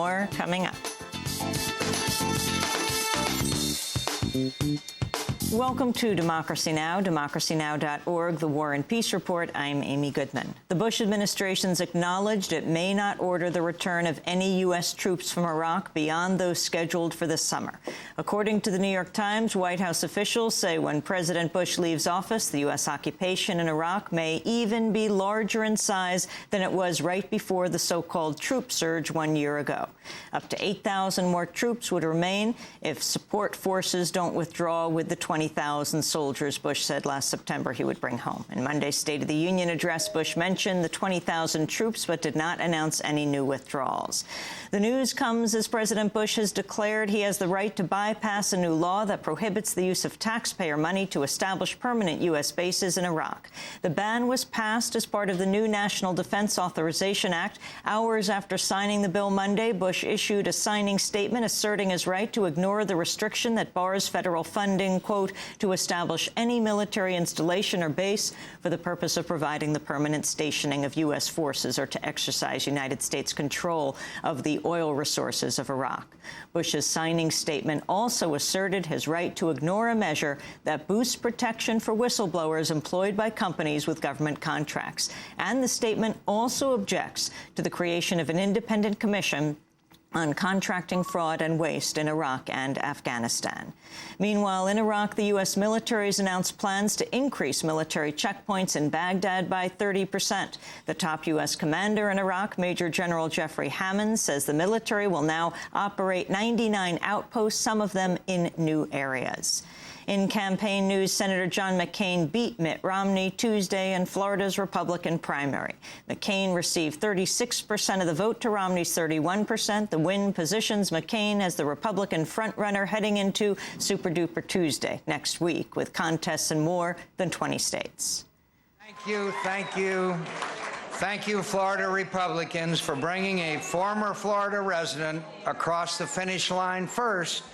More coming up. Welcome to Democracy Now!, democracynow.org, the War and Peace Report. I'm Amy Goodman. The Bush administration's acknowledged it may not order the return of any U.S. troops from Iraq beyond those scheduled for this summer. According to the New York Times, White House officials say when President Bush leaves office, the U.S. occupation in Iraq may even be larger in size than it was right before the so-called troop surge 1 year ago. Up to 8,000 more troops would remain if support forces don't withdraw with the 20,000 soldiers Bush said last September he would bring home. In Monday's State of the Union address, Bush mentioned the 20,000 troops but did not announce any new withdrawals. The news comes as President Bush has declared he has the right to bypass a new law that prohibits the use of taxpayer money to establish permanent U.S. bases in Iraq. The ban was passed as part of the new National Defense Authorization Act. Hours after signing the bill Monday, Bush issued a signing statement asserting his right to ignore the restriction that bars federal funding, quote, to establish any military installation or base for the purpose of providing the permanent stationing of U.S. forces or to exercise United States control of the oil resources of Iraq. Bush's signing statement also asserted his right to ignore a measure that boosts protection for whistleblowers employed by companies with government contracts. And the statement also objects to the creation of an independent commission on contracting fraud and waste in Iraq and Afghanistan. Meanwhile, in Iraq, the U.S. military has announced plans to increase military checkpoints in Baghdad by 30%. The top U.S. commander in Iraq, Major General Jeffrey Hammond, says the military will now operate 99 outposts, some of them in new areas. In campaign news, Senator John McCain beat Mitt Romney Tuesday in Florida's Republican primary. McCain received 36% of the vote to Romney's 31%. The win positions McCain as the Republican frontrunner heading into Super Duper Tuesday next week, with contests in more than 20 states. Thank you, thank you. Thank you, Florida Republicans, for bringing a former Florida resident across the finish line first.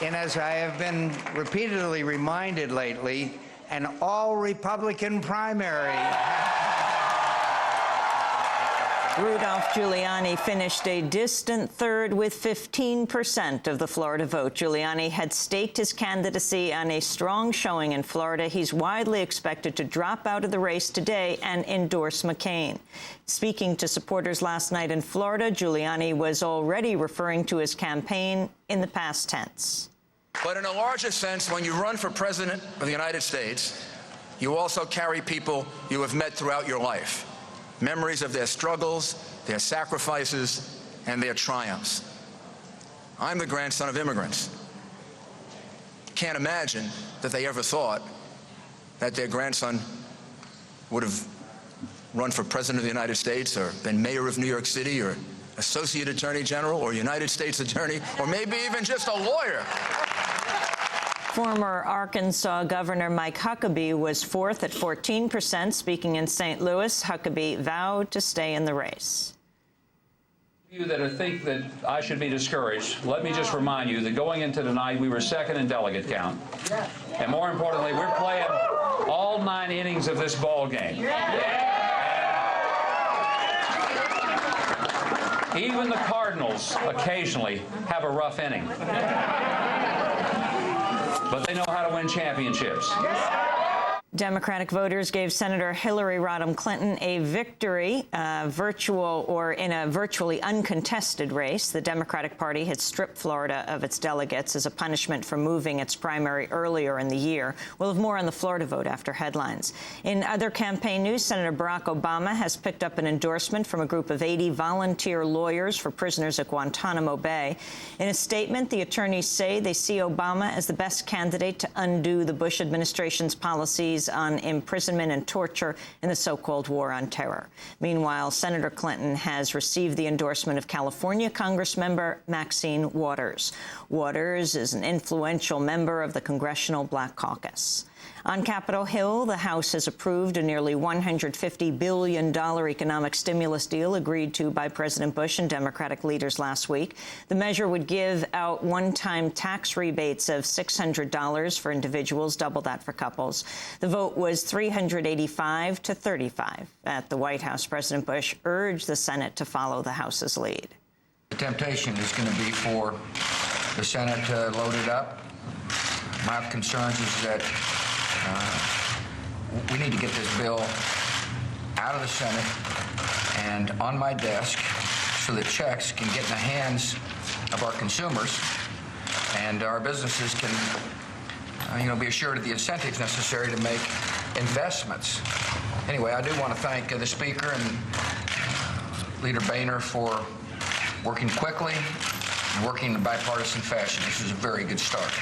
And as I have been repeatedly reminded lately, an all-Republican primary. Rudolph Giuliani finished a distant third with 15% of the Florida vote. Giuliani had staked his candidacy on a strong showing in Florida. He's widely expected to drop out of the race today and endorse McCain. Speaking to supporters last night in Florida, Giuliani was already referring to his campaign in the past tense. But in a larger sense, when you run for president of the United States, you also carry people you have met throughout your life. Memories of their struggles, their sacrifices, and their triumphs. I'm the grandson of immigrants. Can't imagine that they ever thought that their grandson would have run for president of the United States or been mayor of New York City or associate attorney general or United States attorney or maybe even just a lawyer. Former Arkansas Governor Mike Huckabee was fourth at 14%. Speaking in St. Louis, Huckabee vowed to stay in the race. You that think that I should be discouraged, let me just remind you that going into tonight, we were second in delegate count. And more importantly, we're playing all 9 innings of this ball game. Even the Cardinals occasionally have a rough inning. But they know how to win championships. Democratic voters gave Senator Hillary Rodham Clinton a victory, in a virtually uncontested race. The Democratic Party had stripped Florida of its delegates as a punishment for moving its primary earlier in the year. We'll have more on the Florida vote after headlines. In other campaign news, Senator Barack Obama has picked up an endorsement from a group of 80 volunteer lawyers for prisoners at Guantanamo Bay. In a statement, the attorneys say they see Obama as the best candidate to undo the Bush administration's policies policies on imprisonment and torture in the so-called war on terror. Meanwhile, Senator Clinton has received the endorsement of California Congressmember Maxine Waters. Waters is an influential member of the Congressional Black Caucus. On Capitol Hill, the House has approved a nearly $150 billion economic stimulus deal agreed to by President Bush and Democratic leaders last week. The measure would give out one-time tax rebates of $600 for individuals, double that for couples. The vote was 385 to 35. At the White House, President Bush urged the Senate to follow the House's lead. The temptation is going to be for the Senate to load it up. My concerns is that we need to get this bill out of the Senate and on my desk so that checks can get in the hands of our consumers and our businesses can, be assured of the incentives necessary to make investments. Anyway, I do want to thank the Speaker and Leader Boehner for working quickly and working in a bipartisan fashion. This is a very good start.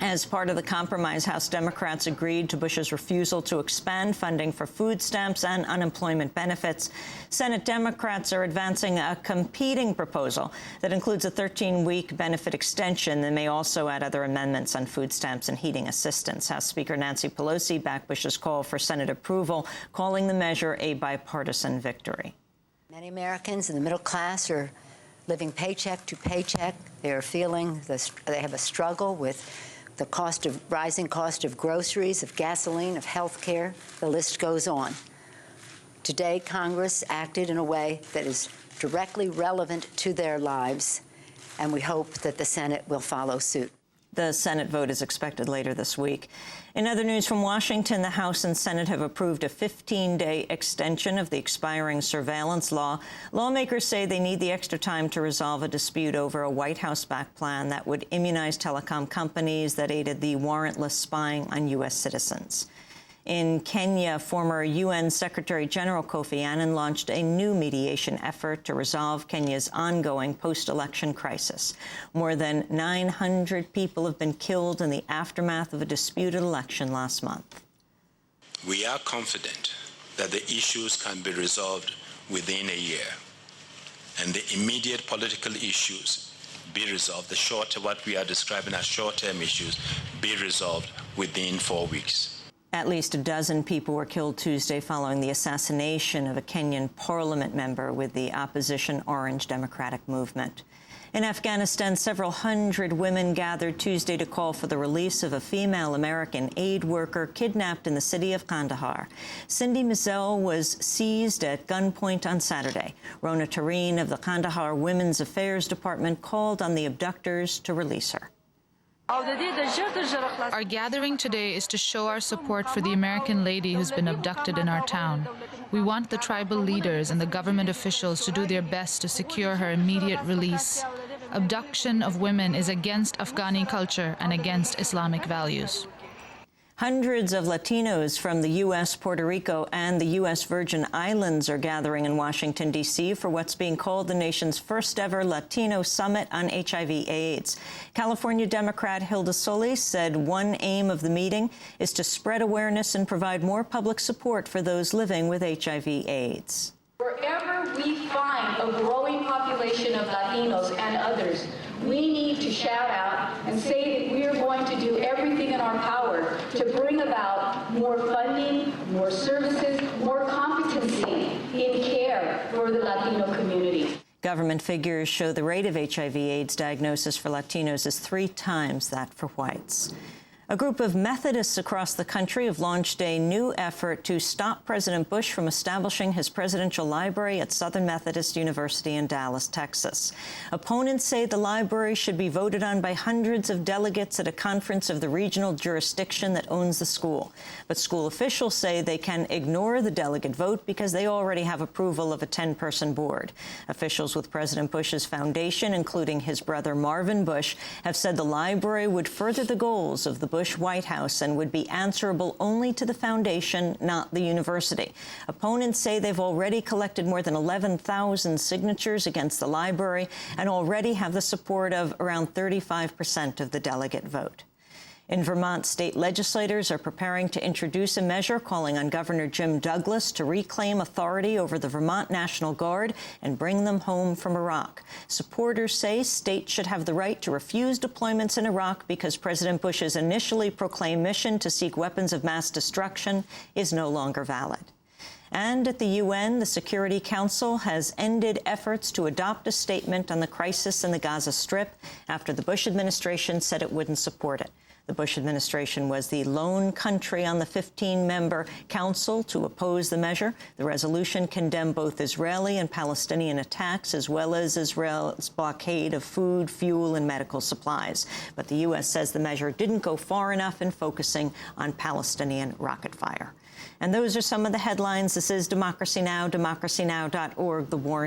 As part of the compromise, House Democrats agreed to Bush's refusal to expand funding for food stamps and unemployment benefits. Senate Democrats are advancing a competing proposal that includes a 13-week benefit extension and may also add other amendments on food stamps and heating assistance. House Speaker Nancy Pelosi backed Bush's call for Senate approval, calling the measure a bipartisan victory. Many Americans in the middle class are living paycheck to paycheck. They are feeling they have a struggle with the rising cost of groceries, of gasoline, of health care. The list goes on. Today, Congress acted in a way that is directly relevant to their lives, and we hope that the Senate will follow suit. The Senate vote is expected later this week. In other news from Washington, the House and Senate have approved a 15-day extension of the expiring surveillance law. Lawmakers say they need the extra time to resolve a dispute over a White House-backed plan that would immunize telecom companies that aided the warrantless spying on U.S. citizens. In Kenya, former UN Secretary General Kofi Annan launched a new mediation effort to resolve Kenya's ongoing post-election crisis. More than 900 people have been killed in the aftermath of a disputed election last month. We are confident that the issues can be resolved within a year, and the immediate political issues be resolved, what we are describing as short-term issues, be resolved within 4 weeks. At least a dozen people were killed Tuesday following the assassination of a Kenyan parliament member with the opposition Orange Democratic Movement. In Afghanistan, several hundred women gathered Tuesday to call for the release of a female American aid worker kidnapped in the city of Kandahar. Cindy Mizell was seized at gunpoint on Saturday. Rona Tareen of the Kandahar Women's Affairs Department called on the abductors to release her. Our gathering today is to show our support for the American lady who's been abducted in our town. We want the tribal leaders and the government officials to do their best to secure her immediate release. Abduction of women is against Afghani culture and against Islamic values. Hundreds of Latinos from the U.S., Puerto Rico, and the U.S. Virgin Islands are gathering in Washington, D.C. for what's being called the nation's first-ever Latino Summit on HIV/AIDS. California Democrat Hilda Solis said one aim of the meeting is to spread awareness and provide more public support for those living with HIV/AIDS. Wherever we find a growing population of Latinos and others, we need to shout out and say that we are going to do everything in our power to bring about more funding, more services, more competency in care for the Latino community. Government figures show the rate of HIV/AIDS diagnosis for Latinos is 3 times that for whites. A group of Methodists across the country have launched a new effort to stop President Bush from establishing his presidential library at Southern Methodist University in Dallas, Texas. Opponents say the library should be voted on by hundreds of delegates at a conference of the regional jurisdiction that owns the school. But school officials say they can ignore the delegate vote because they already have approval of a 10-person board. Officials with President Bush's foundation, including his brother Marvin Bush, have said the library would further the goals of the Bush White House and would be answerable only to the foundation, not the university. Opponents say they've already collected more than 11,000 signatures against the library and already have the support of around 35% of the delegate vote. In Vermont, state legislators are preparing to introduce a measure calling on Governor Jim Douglas to reclaim authority over the Vermont National Guard and bring them home from Iraq. Supporters say states should have the right to refuse deployments in Iraq because President Bush's initially proclaimed mission to seek weapons of mass destruction is no longer valid. And at the UN, the Security Council has ended efforts to adopt a statement on the crisis in the Gaza Strip after the Bush administration said it wouldn't support it. The Bush administration was the lone country on the 15-member council to oppose the measure. The resolution condemned both Israeli and Palestinian attacks, as well as Israel's blockade of food, fuel, and medical supplies. But the U.S. says the measure didn't go far enough in focusing on Palestinian rocket fire. And those are some of the headlines. This is Democracy Now!, democracynow.org, The War